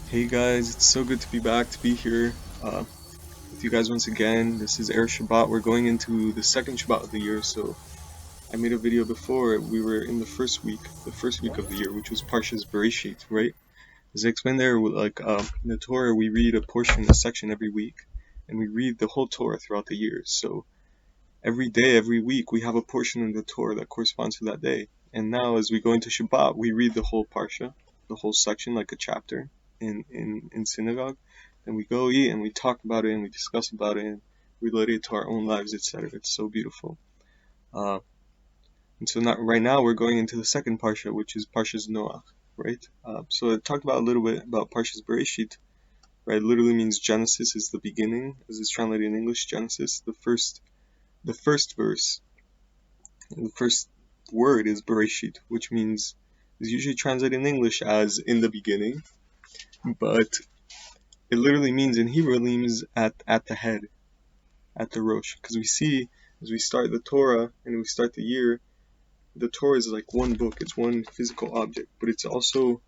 Hey guys, it's so good to be back, to be here with you guys once again. This is Erev Shabbat. We're going into the second Shabbat of the year, so I made a video before. We were in the first week of the year, which was Parshas Bereshit, right? As I explained there, in the Torah, we read a portion, a section every week, and we read the whole Torah throughout the year. So every day, every week, we have a portion of the Torah that corresponds to that day. And now, as we go into Shabbat, we read the whole Parsha, the whole section, like a chapter in synagogue. And we go eat and we talk about it and we discuss about it and relate it to our own lives, etc. It's so beautiful. And so right now we're going into the second Parsha, which is Parshas Noach, right? So I talked about a little bit about Parshas Bereshit, right? It literally means Genesis is the beginning, as it's translated in English, Genesis, the first verse. The first word is Bereshit, which means is usually translated in English as in the beginning, but it literally means in Hebrew it means at the head, at the Rosh. Because we see as we start the Torah and we start the year, the Torah is like one book, it's one physical object, but it's also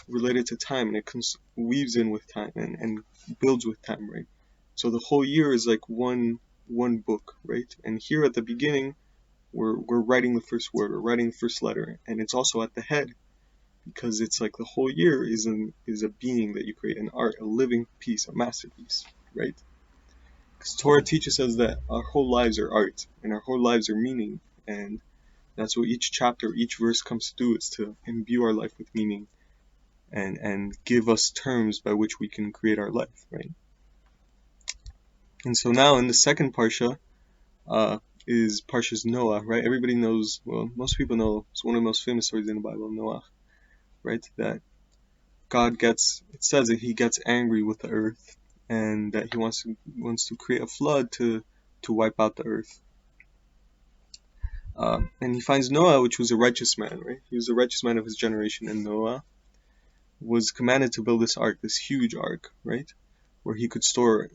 related to time and it weaves in with time and builds with time, right? So the whole year is like one book, right? And here at the beginning, we're writing the first word, we're writing the first letter, and it's also at the head because it's like the whole year is a being that you create, an art, a living piece, a masterpiece, right? Because Torah teaches us that our whole lives are art and our whole lives are meaning, and that's what each chapter, each verse comes to do, is to imbue our life with meaning and give us terms by which we can create our life, right? And so now in the second Parsha, is Parshas Noah, right? Everybody knows, well, most people know, it's one of the most famous stories in the Bible, Noah, right? That God gets, it says that he gets angry with the earth and that he wants to create a flood to wipe out the earth. And he finds Noah, which was a righteous man, right? He was a righteous man of his generation, and Noah was commanded to build this ark, this huge ark, right? Where he could store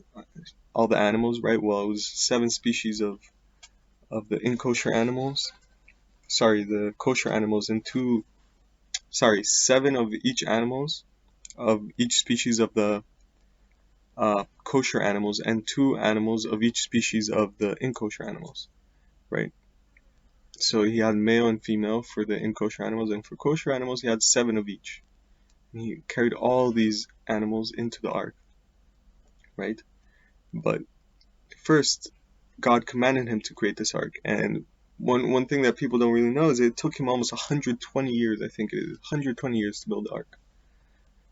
all the animals, right? Well, it was 7 species of the kosher animals, the kosher animals, and 7 of each animals, of each species of the kosher animals, and 2 animals of each species of the kosher animals, right? So he had male and female for the kosher animals, and for kosher animals he had 7 of each. And he carried all these animals into the ark, right? But first, God commanded him to create this ark, and one thing that people don't really know is it took him almost 120 years, I think it is, 120 years to build the ark.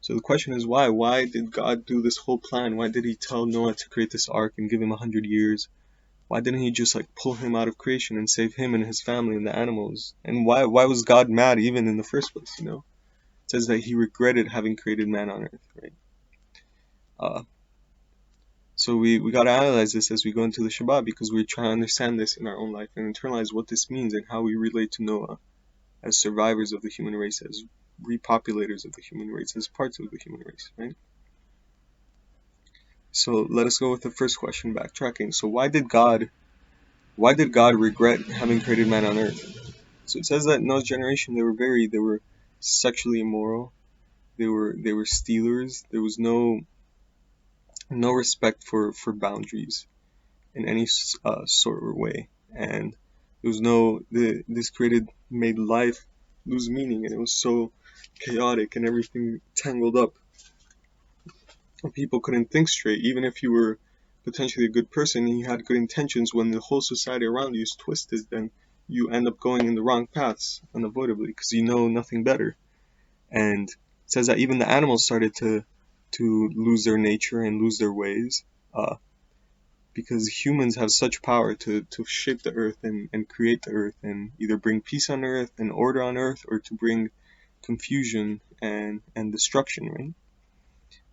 So the question is why? Why did God do this whole plan? Why did he tell Noah to create this ark and give him 100 years? Why didn't he just pull him out of creation and save him and his family and the animals? And why was God mad even in the first place, It says that he regretted having created man on earth, right? So we got to analyze this as we go into the Shabbat, because we're trying to understand this in our own life and internalize what this means and how we relate to Noah as survivors of the human race, as repopulators of the human race, as parts of the human race, right? So let us go with the first question, backtracking. So why did God regret having created man on earth? So it says that in Noah's generation they were sexually immoral, they were stealers, there was no respect for boundaries in any sort or way, and there was this made life lose meaning, and it was so chaotic and everything tangled up, and people couldn't think straight. Even if you were potentially a good person and you had good intentions, when the whole society around you is twisted, then you end up going in the wrong paths unavoidably because you know nothing better. And it says that even the animals started to lose their nature and lose their ways, because humans have such power to shape the earth and create the earth and either bring peace on earth and order on earth, or to bring confusion and destruction, right?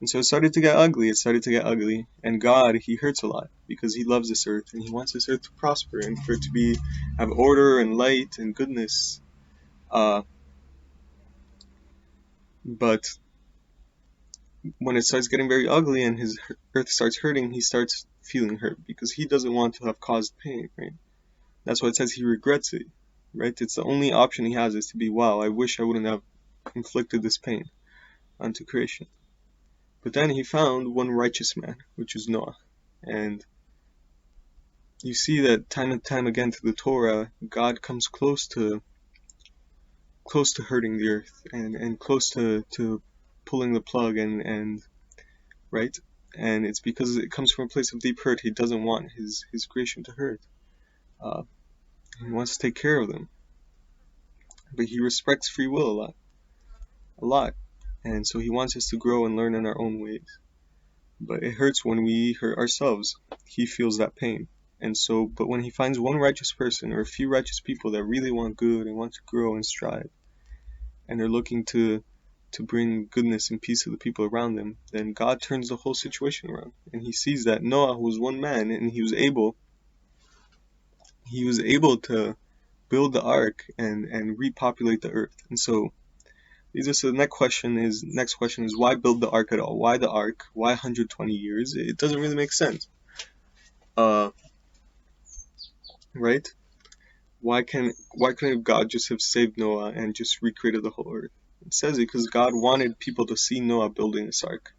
And so it started to get ugly, and God, he hurts a lot because he loves this earth and he wants this earth to prosper and for it to have order and light and goodness. But when it starts getting very ugly and his earth starts hurting, he starts feeling hurt because he doesn't want to have caused pain, right? That's why it says he regrets it, right? It's the only option he has, is to be, wow, I wish I wouldn't have inflicted this pain onto creation. But then he found one righteous man, which is Noah. And you see that time and time again through the Torah, God comes close to hurting the earth, and close to pulling the plug, and right? And it's because it comes from a place of deep hurt. He doesn't want his creation to hurt. Uh, he wants to take care of them. But he respects free will a lot. And so he wants us to grow and learn in our own ways. But it hurts when we hurt ourselves. He feels that pain. And so, but when he finds one righteous person or a few righteous people that really want good and want to grow and strive, and they're looking to bring goodness and peace to the people around them, then God turns the whole situation around. And he sees that Noah was one man, and he was able to build the ark and repopulate the earth. And so the next question is why build the ark at all? Why the ark? Why 120 years? It doesn't really make sense. Right? Why couldn't God just have saved Noah and just recreated the whole earth? It says it because God wanted people to see Noah building this ark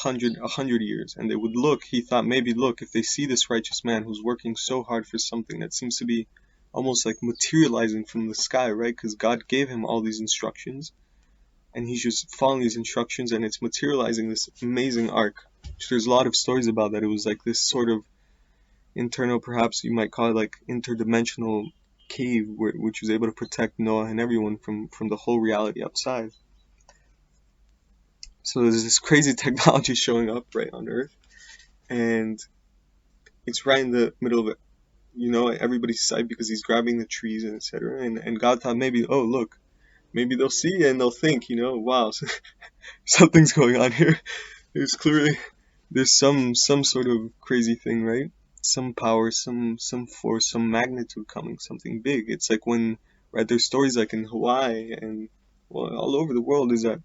100 years, and they would look. He thought maybe if they see this righteous man who's working so hard for something that seems to be almost like materializing from the sky, right? Because God gave him all these instructions, and he's just following these instructions, and it's materializing this amazing ark. There's a lot of stories about that. It was like this sort of internal, perhaps you might call it like interdimensional cave, which was able to protect Noah and everyone from the whole reality outside. So there's this crazy technology showing up right on Earth, and it's right in the middle of it. Everybody's sight because he's grabbing the trees and etc. And God thought maybe they'll see and they'll think, wow, something's going on here. There's some sort of crazy thing, right? Some power, some force, some magnitude coming, something big. It's like when, right, there's stories like in Hawaii and all over the world is that,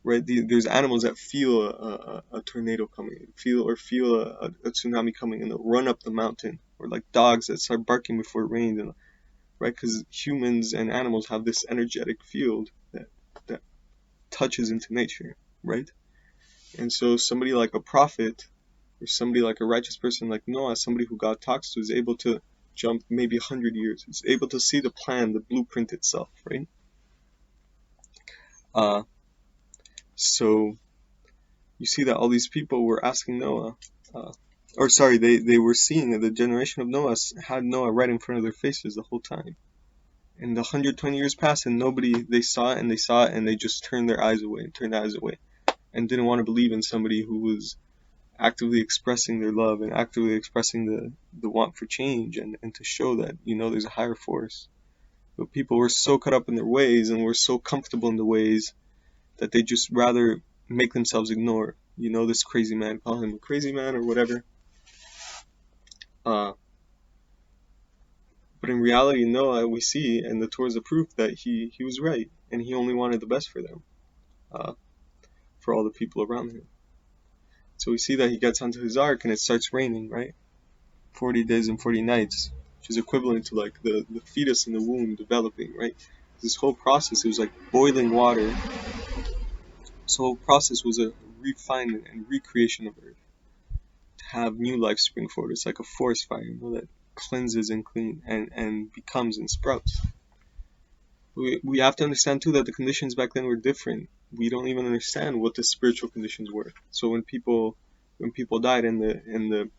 right, there's animals that feel a tornado coming, feel a tsunami coming, and they'll run up the mountain, or like dogs that start barking before it rains, and right, because humans and animals have this energetic field that touches into nature, right? And so somebody like a prophet, or somebody like a righteous person like Noah, somebody who God talks to, is able to jump maybe 100 years. It's able to see the plan, the blueprint itself, right? So you see that all these people were asking Noah, they were seeing that the generation of Noah had Noah right in front of their faces the whole time. And the 120 years passed, and they saw it, and they just turned their eyes away, and didn't want to believe in somebody who was actively expressing their love and actively expressing the want for change, and to show that, there's a higher force. But people were so caught up in their ways and were so comfortable in the ways that they just rather make themselves ignore, this crazy man, call him a crazy man or whatever. But in reality, Noah, we see, and the Torah is a proof that he was right, and he only wanted the best for them, for all the people around him. So we see that he gets onto his ark and it starts raining, right? 40 days and 40 nights, which is equivalent to like the fetus in the womb developing, right? This whole process, it was like boiling water. This whole process was a refinement and recreation of earth, to have new life spring forward. It's like a forest fire, that cleanses and clean and becomes and sprouts. We have to understand too that the conditions back then were different. We don't even understand what the spiritual conditions were. So when people died and the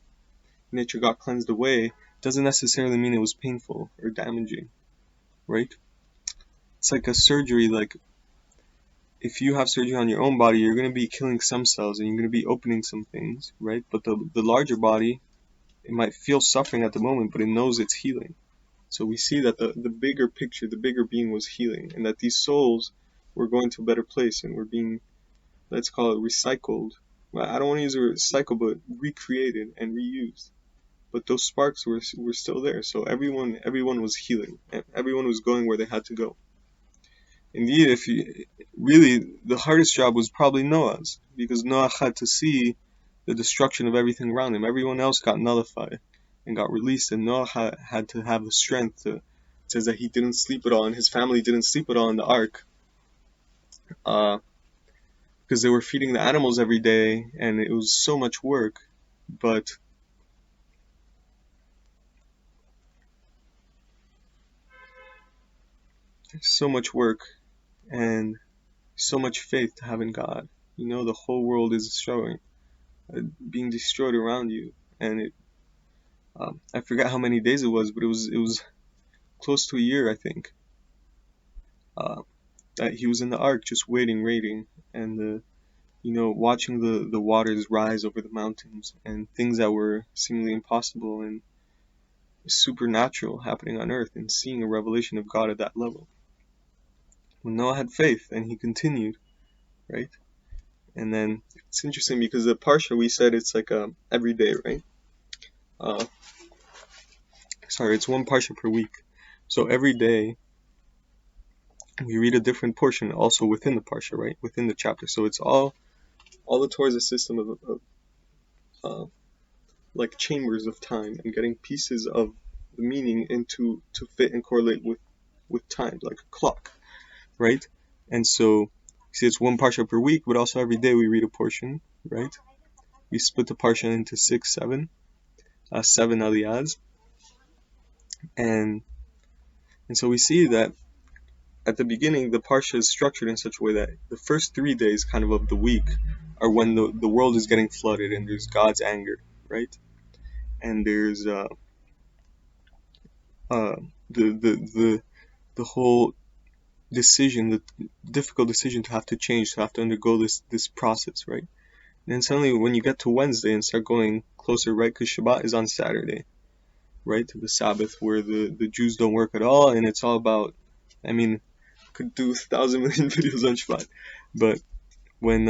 nature got cleansed away, doesn't necessarily mean it was painful or damaging, right? It's like a surgery. Like if you have surgery on your own body, you're going to be killing some cells and you're going to be opening some things, right? But the larger body, it might feel suffering at the moment, but it knows it's healing. So we see that the bigger picture, the bigger being was healing, and that these souls were going to a better place and were being, let's call it, recycled. Well, I don't want to use the word recycle, but recreated and reused. But those sparks were still there. So everyone was healing. Everyone was going where they had to go. Indeed, the hardest job was probably Noah's, because Noah had to see the destruction of everything around him. Everyone else got nullified and got released, and Noah had to have the strength to. It says that he didn't sleep at all, and his family didn't sleep at all in the ark. because they were feeding the animals every day, and it was so much work, but so much work and so much faith to have in God. The whole world is being destroyed around you, and I forgot how many days it was, but it was close to a year, I think, that he was in the ark, just waiting, and watching the waters rise over the mountains, and things that were seemingly impossible and supernatural happening on earth, and seeing a revelation of God at that level. When Noah had faith, and he continued, right? And then it's interesting because the parsha, we said it's like every day, right? It's one parsha per week. So every day we read a different portion also within the parsha, right? Within the chapter. So it's all the Torah is a system of like chambers of time, and getting pieces of the meaning into to fit and correlate with time, like a clock, right? And so see, it's one parsha per week, but also every day we read a portion, right? We split the parsha into 7 aliyahs, and so we see that at the beginning the parsha is structured in such a way that the first 3 days kind of the week are when the world is getting flooded, and there's God's anger, right? And there's the whole decision, the difficult decision to have to change, to have to undergo this process, right? And then suddenly when you get to Wednesday and start going closer, right? Because Shabbat is on Saturday, right? The Sabbath, where the Jews don't work at all, and it's all about, could do 1,000 million videos on Shabbat, but when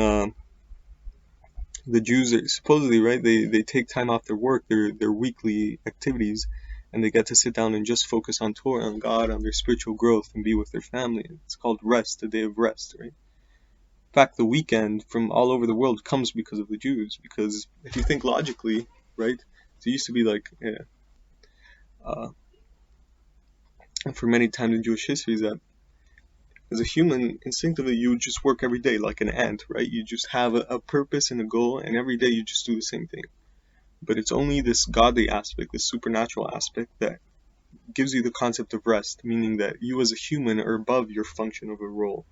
the Jews are supposedly, right, they take time off their work, their weekly activities, and they get to sit down and just focus on Torah, on God, on their spiritual growth, and be with their family. It's called rest, a day of rest, right? In fact, the weekend from all over the world comes because of the Jews, because if you think logically, right, it used to be like, for many times in Jewish history, is that as a human, instinctively, you would just work every day like an ant, right? You just have a purpose and a goal, and every day you just do the same thing. But it's only this godly aspect, this supernatural aspect, that gives you the concept of rest, meaning that you as a human are above your function of a role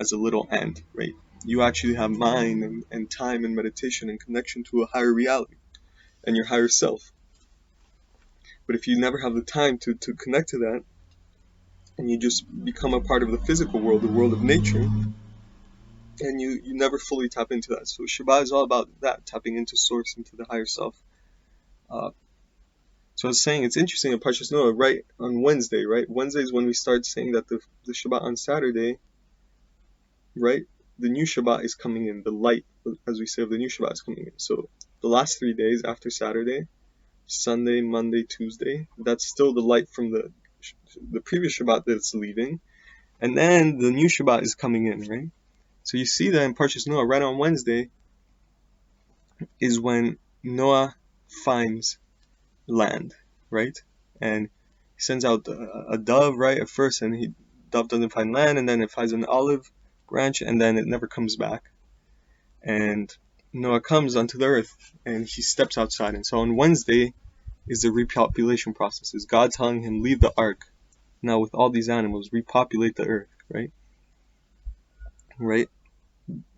as a little ant, right? You actually have mind and time and meditation and connection to a higher reality and your higher self. But if you never have the time to connect to that, and you just become a part of the physical world, the world of nature, and you never fully tap into that. So Shabbat is all about that, tapping into source, into the higher self. So I was saying, it's interesting in Parshas Noah, right on Wednesday, right? Wednesday is when we start saying that the Shabbat on Saturday, right? The new Shabbat is coming in, the light, as we say, of the new Shabbat is coming in. So the last 3 days after Saturday, Sunday, Monday, Tuesday, that's still the light from the previous Shabbat that's leaving. And then the new Shabbat is coming in, right? So you see that in Parshas Noah, right on Wednesday, is when Noah finds land, right? And he sends out a dove, right, at first, and dove doesn't find land, and then it finds an olive branch, and then it never comes back. And Noah comes onto the earth, and he steps outside. And so on Wednesday is the repopulation process. Is God telling him, leave the ark. Now with all these animals, repopulate the earth, right? Right?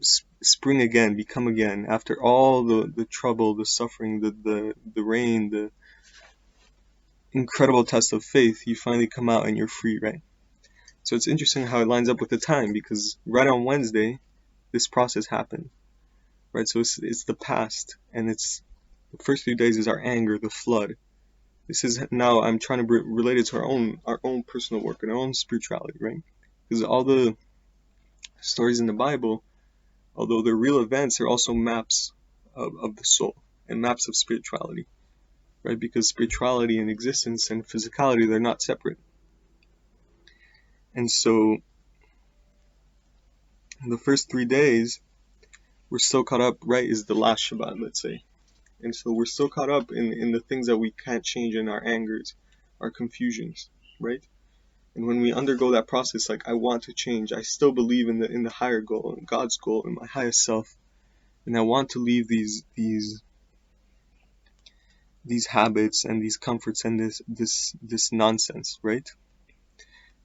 Spring again, become again. After all the trouble, the suffering, the rain, the incredible test of faith, you finally come out and you're free, right? So it's interesting how it lines up with the time, because right on Wednesday, this process happened, right? So it's the past, and it's the first few days is our anger, the flood. This is now I'm trying to relate it to our own personal work and our own spirituality, right? Because all the stories in the Bible, although they're real events, they're also maps of the soul and maps of spirituality, right? Because spirituality and existence and physicality, they're not separate. And so the first 3 days, we're still caught up, right, is the last Shabbat, let's say. And so we're still caught up in the things that we can't change in our angers, our confusions, right? And when we undergo that process, like, I want to change, I still believe in the higher goal, in God's goal, in my highest self, and I want to leave these habits and these comforts and this nonsense, right?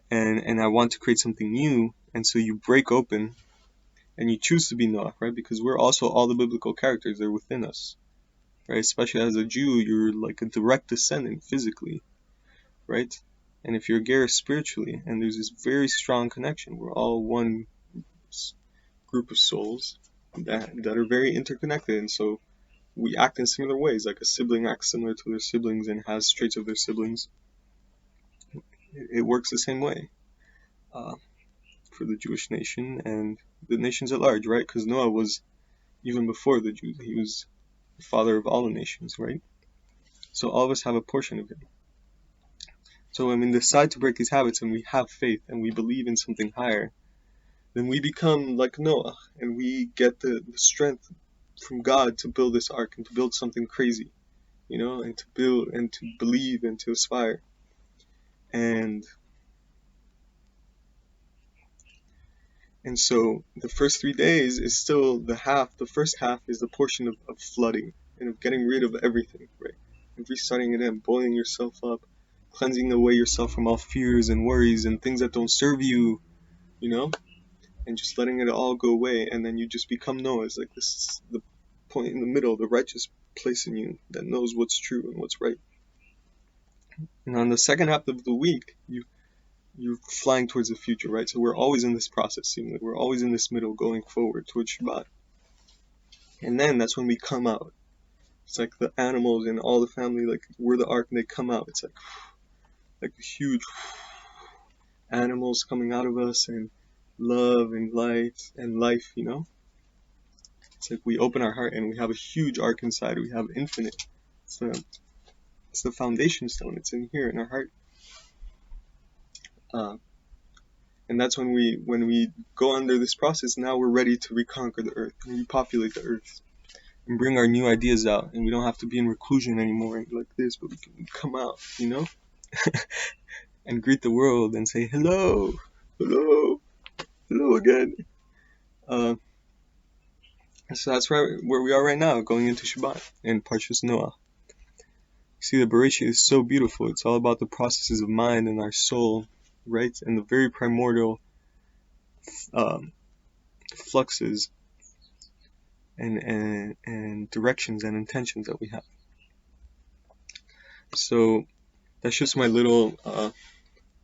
And I want to create something new. And so you break open and you choose to be Noach, right? Because we're also all the biblical characters, they're within us, right? Especially as a Jew, you're like a direct descendant physically, right? And if you're a Ger spiritually, and there's this very strong connection, we're all one group of souls that are very interconnected, and so we act in similar ways. Like a sibling acts similar to their siblings and has traits of their siblings. It works the same way for the Jewish nation and the nations at large, right? Because Noah was, even before the Jews, he was the father of all the nations, right? So all of us have a portion of him. So when we decide to break these habits and we have faith and we believe in something higher, then we become like Noah, and we get the strength from God to build this ark and to build something crazy, and to build and to believe and to aspire. And so the first 3 days is still the first half is the portion of flooding and of getting rid of everything, right? And restarting it and boiling yourself up, cleansing away yourself from all fears and worries and things that don't serve you, and just letting it all go away. And then you just become Noah. It's like this is the point in the middle, the righteous place in you that knows what's true and what's right. And on the second half of the week, you're flying towards the future, right? So we're always in this process, seemingly. We're always in this middle going forward towards Shabbat. And then that's when we come out. It's like the animals and all the family, like we're the ark, and they come out. It's like huge animals coming out of us, and love and light and life, It's like we open our heart and we have a huge ark inside. We have infinite. It's the foundation stone. It's in here in our heart. And that's when we go under this process. Now we're ready to reconquer the earth and repopulate the earth and bring our new ideas out. And we don't have to be in reclusion anymore like this, but we can come out, and greet the world and say hello again. So that's right where we are right now, going into Shabbat and Parshas Noah. See, the Bereshit is so beautiful. It's all about the processes of mind and our soul, right? And the very primordial fluxes and directions and intentions that we have. So that's just my little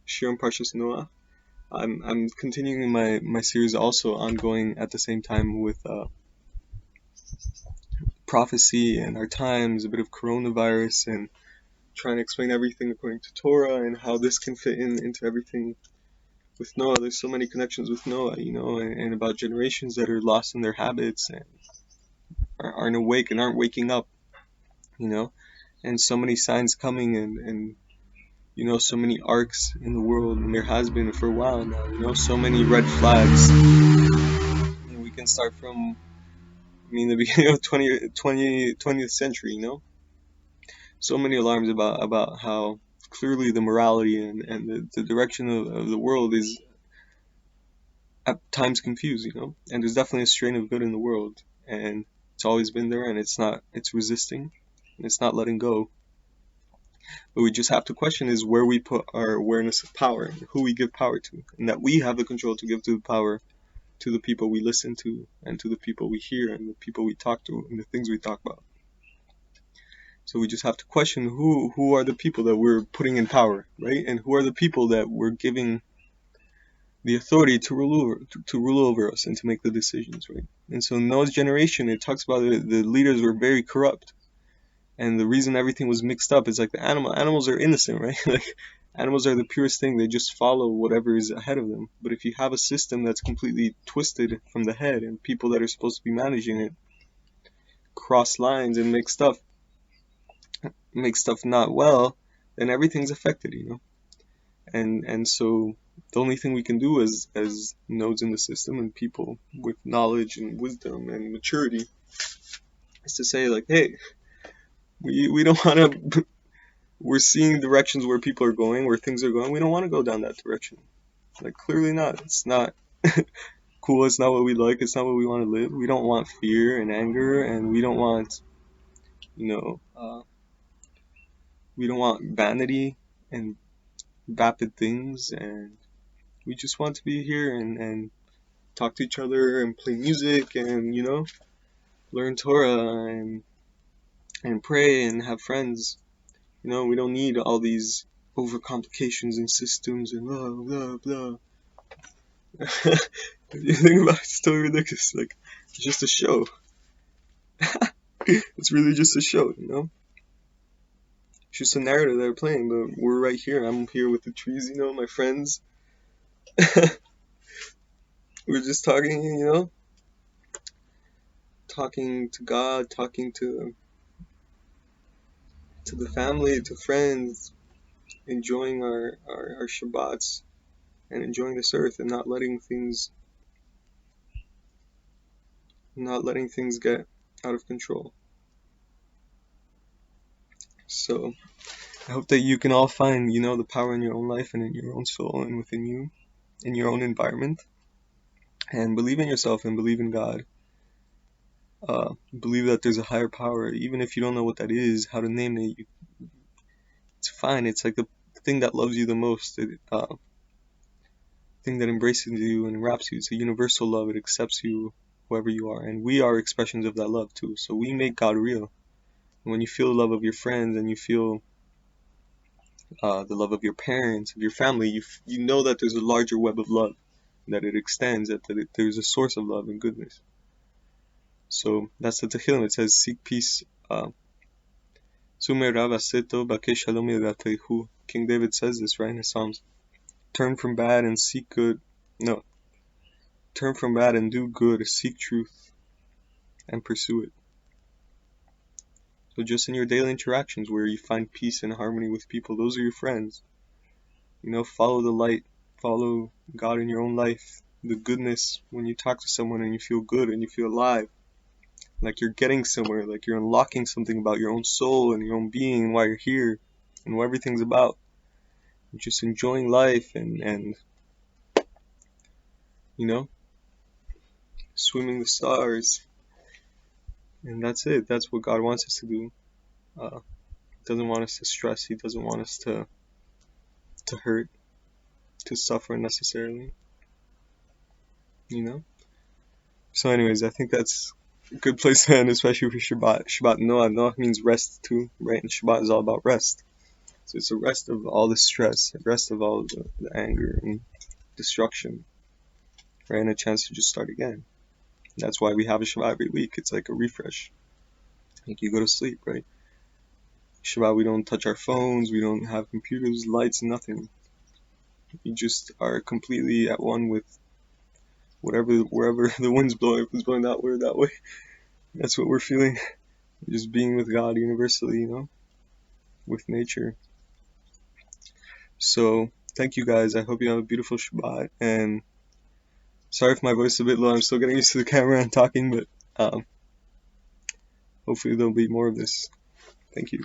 Shir on Parshas Noah. I'm continuing my series also ongoing at the same time with prophecy and our times, a bit of coronavirus, and trying to explain everything according to Torah and how this can fit into everything with Noah. There's so many connections with Noah, and about generations that are lost in their habits and aren't awake and aren't waking up, and so many signs coming and so many arcs in the world, and there has been for a while now, so many red flags. We can start from the beginning of 20th century, so many alarms about how clearly the morality and the direction of the world is at times confused, and there's definitely a strain of good in the world, and it's always been there, and it's resisting, and it's not letting go. But we just have to question is where we put our awareness of power, who we give power to, and that we have the control to give the power to the people we listen to, and to the people we hear, and the people we talk to, and the things we talk about. So we just have to question who are the people that we're putting in power, right? And who are the people that we're giving the authority to rule over us and to make the decisions, right? And so in Noah's generation, it talks about the leaders were very corrupt. And the reason everything was mixed up is like the animals are innocent, right? Like animals are the purest thing. They just follow whatever is ahead of them. But if you have a system that's completely twisted from the head, and people that are supposed to be managing it cross lines and make stuff not well, then everything's affected, And so the only thing we can do as nodes in the system and people with knowledge and wisdom and maturity is to say like, hey, we don't want to we're seeing directions where people are going, where things are going. We don't want to go down that direction. Like, clearly not. It's not cool. It's not what we like. It's not what we want to live. We don't want fear and anger, and we don't want, we don't want vanity and vapid things, and we just want to be here and talk to each other and play music and, learn Torah and pray and have friends. We don't need all these overcomplications and systems and blah, blah, blah. If you think about it, it's totally ridiculous. Like, it's just a show. It's really just a show, It's just a narrative they're playing, but we're right here. I'm here with the trees, my friends. We're just talking, talking to God, talking to the family, to friends, enjoying our Shabbats and enjoying this earth and not letting things get out of control. So I hope that you can all find, the power in your own life and in your own soul and within you, in your own environment, and believe in yourself and believe in God. Believe that there's a higher power, even if you don't know what that is, how to name it. It's fine. It's like the thing that loves you the most, the thing that embraces you and wraps you. It's a universal love. It accepts you, whoever you are, and we are expressions of that love too. So we make God real. And when you feel the love of your friends and you feel the love of your parents, of your family, you know that there's a larger web of love, that it extends, that there's a source of love and goodness. So that's the Tehillim. It says, seek peace. King David says this, right, in his Psalms. Turn from bad and seek good. No. Turn from bad and do good. Seek truth and pursue it. So just in your daily interactions where you find peace and harmony with people, those are your friends. Follow the light. Follow God in your own life. The goodness when you talk to someone and you feel good and you feel alive. Like you're getting somewhere, like you're unlocking something about your own soul and your own being and why you're here and what everything's about. You're just enjoying life and swimming the stars. And that's it. That's what God wants us to do. He doesn't want us to stress. He doesn't want us to hurt, to suffer unnecessarily. So anyways, I think that's a good place to end, especially for Shabbat. Shabbat Noach. Noach means rest too, right? And Shabbat is all about rest. So it's a rest of all the stress, a rest of all the anger and destruction, right? And a chance to just start again. That's why we have a Shabbat every week. It's like a refresh. Like you go to sleep, right? Shabbat, we don't touch our phones, we don't have computers, lights, nothing. We just are completely at one with wherever the wind's blowing. If it's blowing that way or that way, that's what we're feeling. Just being with God universally, with nature. So thank you guys. I hope you have a beautiful Shabbat. And sorry if my voice is a bit low. I'm still getting used to the camera and talking, but hopefully there'll be more of this. Thank you.